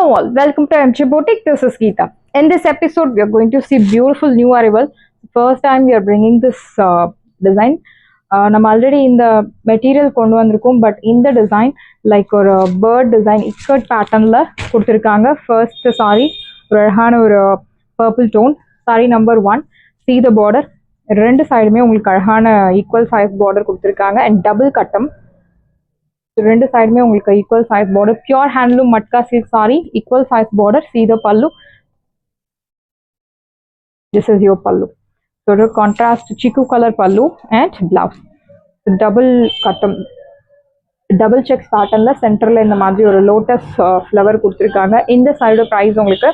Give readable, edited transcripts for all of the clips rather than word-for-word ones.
Hello all, welcome to MG Boutique. This is Geeta. In this episode, we are going to see beautiful new arrival. First time we are bringing this design. நம்ம already இந்த material கொண்டு வந்திருக்கோம், but இந்த design like ஒரு bird design ikat பேட்டர்னில் கொடுத்துருக்காங்க. First sari ஒரு அழகான ஒரு purple tone sari number 1. See the border, ரெண்டு சைடுமே உங்களுக்கு அழகான ஈக்குவல் சைஸ் பார்டர் கொடுத்துருக்காங்க அண்ட் டபுள் கட்டம். ரெண்டு சைடுமே உங்களுக்கு equal size border, pure handloom matka silk sari, equal size border. See the pallu. This is your pallu. So the contrast chiku color pallu and blouse. Double cuttam, double checks patternல சென்டர்ல இந்த மாதிரி ஒரு lotus flower கொடுத்துருக்காங்க. இந்த சைடு ப்ரைஸ் உங்களுக்கு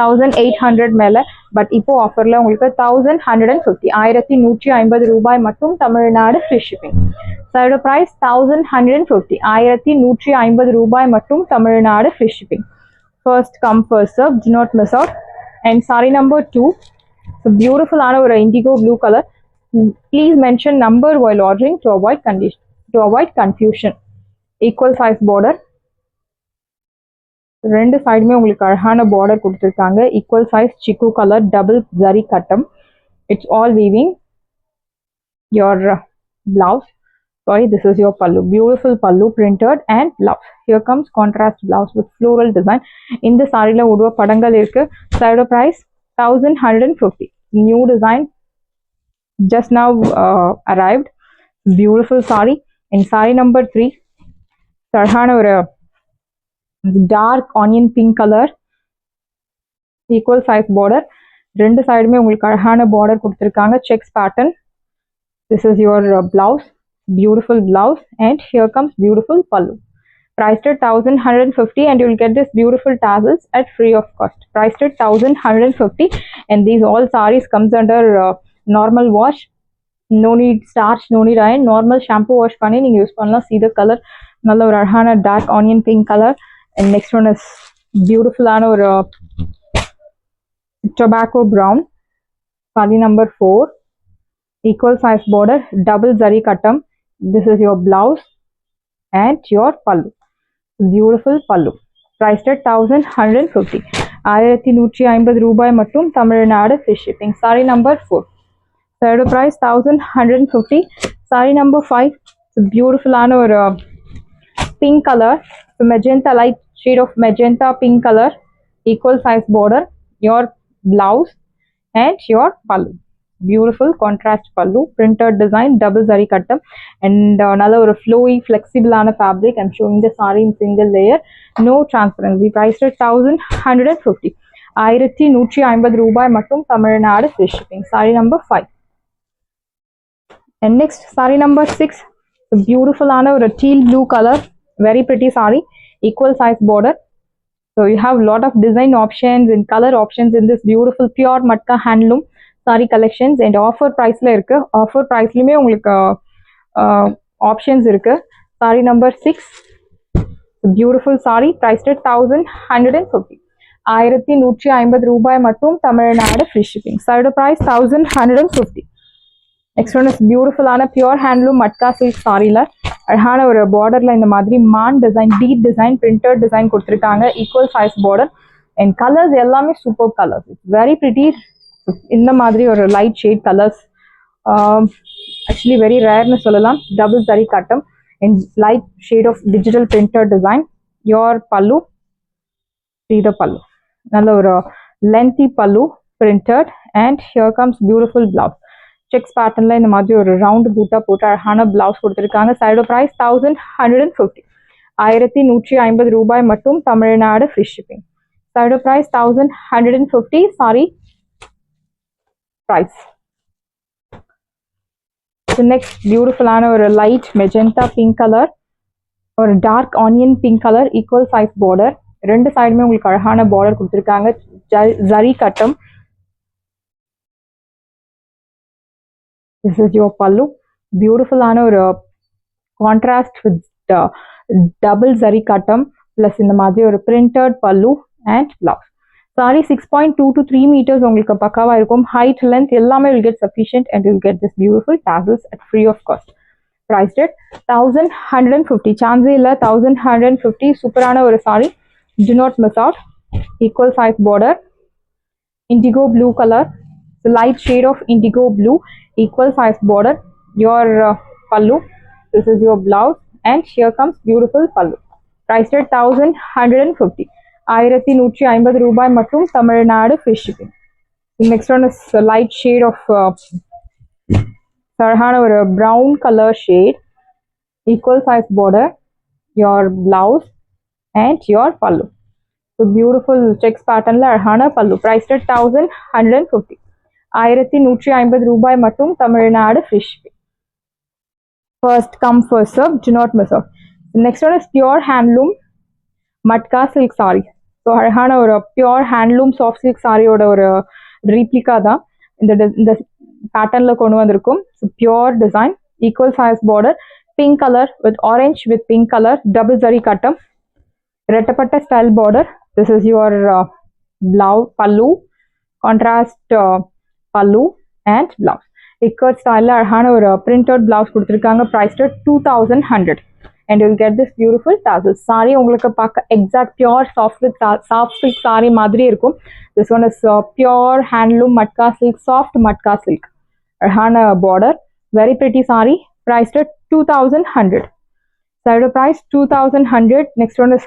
1800 மேலே, but இப்போ ஆஃபரில் உங்களுக்கு 1150 1150 ரூபாய் மட்டும், Tamil Nadu free shipping. Side price 1150 1150 ரூபாய் மட்டும், Tamil Nadu free shipping. First come first serve, do not miss out. And saree number 2, so beautiful ஆன ஒரு indigo blue color. Please mention number while ordering to avoid confusion. Equal size border, ரெண்டு சைடுமே உங்களுக்கு அழகான border கொடுத்துருக்காங்க. Equal size சிக்கு colour double zari கட்டம். It's all weaving. Your blouse, sorry, this is your pallu. Beautiful pallu printed and blouse. Here comes contrast blouse with floral design. இந்த சாரில உருவ படங்கள் இருக்கு. Side price 1150. New design just now arrived. Beautiful saree. In saree number 3, அழகான ஒரு dark onion pink colour, equal size border. ரெண்டு சைடுமே உங்களுக்கு அழகான பார்டர் கொடுத்துருக்காங்க, checks pattern. This is your blouse, beautiful blouse, and here comes beautiful pallu. Priced at 1150 and you will get this beautiful tassels at free of cost. Priced at 1150 and these all sarees comes under normal wash. No need starch, no need iron. Normal shampoo wash பண்ணி நீங்க use பண்ணலாம். See the color, நல்ல ஒரு அழகான dark onion pink colour. And next one is beautiful ஆன ஒரு tobacco brown. Saree number 4, equal size border, double zari kattam. This is your blouse and your pallu. Beautiful pallu. Priced at 1150 1150 ரூபாய் மட்டும், Tamil Nadu free shipping. Saree number 4, third price 1150. Saree number 5, beautiful ஆன ஒரு pink color, magenta, light shade of magenta pink color, equal size border, your blouse and your pallu. Beautiful contrast pallu, printed design, double zari cuttam, and another or flowy flexible on a fabric. I'm showing the saree in single layer, no transparency. Priced at 1150 1150 ரூபாய் மட்டும், Tamil Nadu free shipping. Saree number 5. And next saree number 6, beautiful on a teal blue color, very pretty saree, equal size border. So you have lot of design options and color options in this beautiful pure matka handloom saree collections. And offer price la irukku, offer price lume ungalku options irukku. Saree number 6, beautiful saree, priced at 1150 1150 ரூபாய் மட்டும், Tamil Nadu free shipping. Side price 1150. Next one is beautiful ஆன pure handloom matka silk சாரில அழகான ஒரு பார்டர்ல இந்த மாதிரி மான் design, deep design, printed design கொடுத்துருக்காங்க. Equal size border and colours எல்லாமே super colours. It's very pretty. இந்த மாதிரி ஒரு light shade colours actually very ரேர்னு சொல்லலாம். டபுள் சரி கட்டம் and light shade of digital printed design. Your pallu, see the pallu. நல்ல ஒரு lengthy pallu printed and here comes beautiful blouse. Checks பேட்டர்ன்ல இந்த மாதிரி ஒரு ரவுண்ட் பூட்டா போட்டு அழகான பிளவுஸ் கொடுத்துருக்காங்க. சைடு பிரைஸ் 1150 1150 ரூபாய் மட்டும், Tamil Nadu free shipping. Side price 1150. Sari price. Next பியூட்டிஃபுல்லான ஒரு லைட் மெஜெண்டா பிங்க் கலர், ஒரு dark onion pink colour, equal size border. ரெண்டு சைடுமே உங்களுக்கு அழகான பார்டர் கொடுத்துருக்காங்க, ஜரி கட்டம். This is your pallu. Beautiful ஆன ஒரு contrast with double zari kattam plus இந்த மாதிரி ஒரு printed pallu and blouse. Saree 6.2 to 3 meters உங்களுக்கு பக்காவா இருக்கும். Height, length எல்லாமே will get sufficient and you'll get this beautiful tassels at free of cost. Priced at 1150. சான்ஸே இல்லை, 1150. சூப்பரான ஒரு saree. do not miss out. Equal size border, indigo blue color, the light shade of indigo blue, equal size border, your pallu, this is your blouse, and here comes beautiful pallu, priced at 1150, 1150 ரூபாய் மட்டும், Tamil Nadu free shipping. The next one is a light shade of அழகான ஒரு brown color shade, equal size border, your blouse and your pallu. So beautiful checks pattern la அழகான pallu, priced at 1150, 1150 ரூபாய் மட்டும், Tamil Nadu free shipping. First come first serve, do not miss out. The next one is pure handloom matka silk saree. So அழகான ஒரு pure handloom soft silk saree ஓட ஒரு replica தான் இந்த பேட்டர்ன்ல கொண்டு வந்திருக்கும். So pure design, equal size border, pink color with orange with pink color, double zari cuttam, ரெட்டப்பட்ட style border. This is your blouse, pallu, contrast pallu and blouse. Ikat style அழகான ஒரு printed blouse கொடுத்திருக்காங்க, priced at 2100, and you will get this beautiful tassels. Saree உங்களுக்கு பார்க்க exact pure soft silk saree மாதிரி இருக்கும். This one is pure handloom matka silk, soft matka silk. அழகான border, very pretty saree, priced at 2100. Side price 2100. Next one is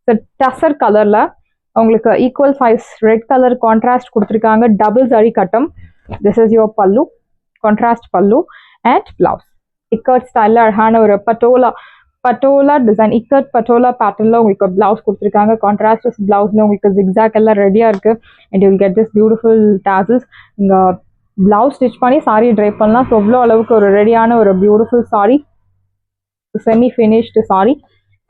the tussar colorல உங்களுக்கு equal size red color contrast கொடுத்திருக்காங்க, double zari cuttam. This is your pallu, contrast pallu and blouse. Ikat style அழகான ஒரு patola design, ikat patola பேட்டர்ன்ல உங்களுக்கு blouse கொடுத்துருக்காங்க, contrast பிளவுஸ்ல உங்களுக்கு zigzag எல்லாம் ரெடியா இருக்கு, and you will get this beautiful tassels. நீங்க பிளவுஸ் ஸ்டிச் பண்ணி சாரி ட்ரை பண்ணலாம். ஸோ அவ்வளோ அளவுக்கு ஒரு ரெடியான ஒரு beautiful sari, semi finished sari.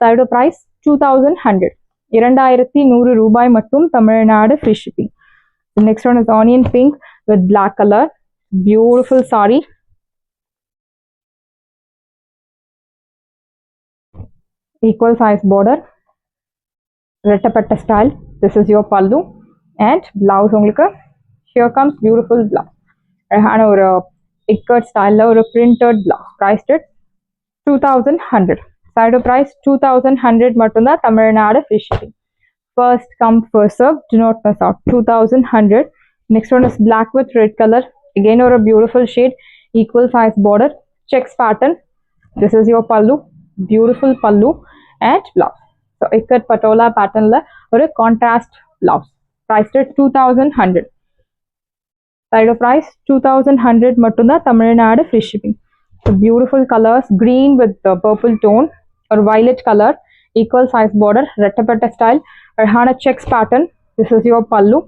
Side price 2100, 2100 ரூபாய் மட்டும், Tamil Nadu free shipping. Next one is onion pink with black colour, beautiful sari. Equal size border, ரெட்டப்பட்ட style. This is your pallu and blouse உங்களுக்கு. Here comes beautiful blouse. அழகான ஒரு ikat style ஒரு printed blouse, priced at 2100. Side price 2100 மட்டும்தான், Tamil Nadu free shipping. First come first serve, do not miss out. 2100. Next one is black with red color, again ஒரு beautiful shade, equal size border, checks pattern. This is your pallu, beautiful pallu and blouse. So ikat patola pattern la or a contrast blouse, priced at 2100. Side price 2100 mattumda, Tamil free shipping. So beautiful colors, green with the purple tone or violet color, equal size border, rettapatta style, arhana checks pattern. This is your pallu.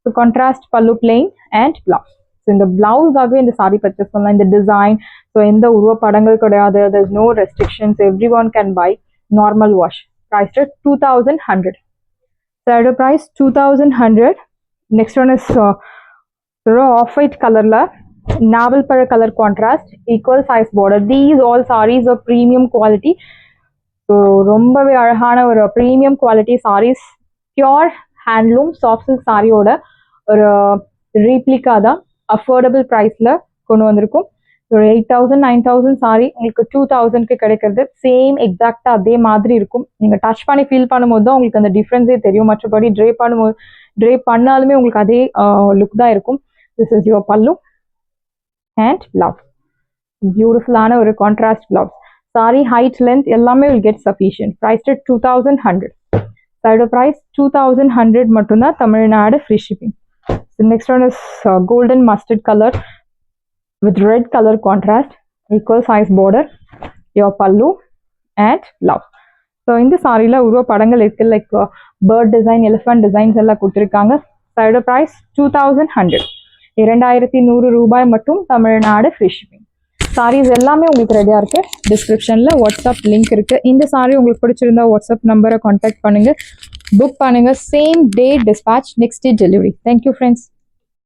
So contrast pallu plain and blouse. So in the blouse agave in the saree purchase pannalam, in the design, so in the urva padangal kodayadhu, there's no restrictions, everyone can buy, normal wash, priced at 2100. Third price 2100. Next one is off white color la navel para color contrast, equal size border. These all sarees are premium quality, so ரொம்பவே அழகான ஒரு premium quality sarees, pure handloom soft silk saree ஓட ஒரு replica தான், affordable priceல கொண்டு வந்திருக்கும். ஒரு 8000 9000 sorry உங்களுக்கு 2000க்கு கிடைக்கிறது, சேம் எக்ஸாக்டா அதே மாதிரி இருக்கும். நீங்க டச் பண்ணி ஃபீல் பண்ணும்போது தான் உங்களுக்கு அந்த டிஃபரன்ஸே தெரியும். மற்றபடி ட்ரே பண்ணாலுமே உங்களுக்கு அதே லுக் தான் இருக்கும். This is your pallu and blouse, பியூட்டிஃபுல்லான ஒரு contrast blouse. Sari height length எல்லாமே will get sufficient, priced at 2100. Side price 2100 மட்டும்தான், Tamil Nadu free shipping. Next one is golden mustard colour with red color contrast, equal size border, your pallu and blouse. So இந்த சாரில உருவ படங்கள் இருக்கு, like bird design, elephant designs எல்லாம் கொடுத்துருக்காங்க. Side price 2100, 2100 ரூபாய் மட்டும், Tamil Nadu free shipping. Saris எல்லாமே உங்களுக்கு ரெடியா இருக்கு. டிஸ்கிரிப்ஷன்ல வாட்ஸ்அப் லிங்க் இருக்கு. இந்த சாரி உங்களுக்கு பிடிச்சிருந்தா வாட்ஸ்அப் நம்பரை கான்டாக்ட் பண்ணுங்க, புக் பண்ணுங்க. Same day dispatch, next day delivery. Thank you friends.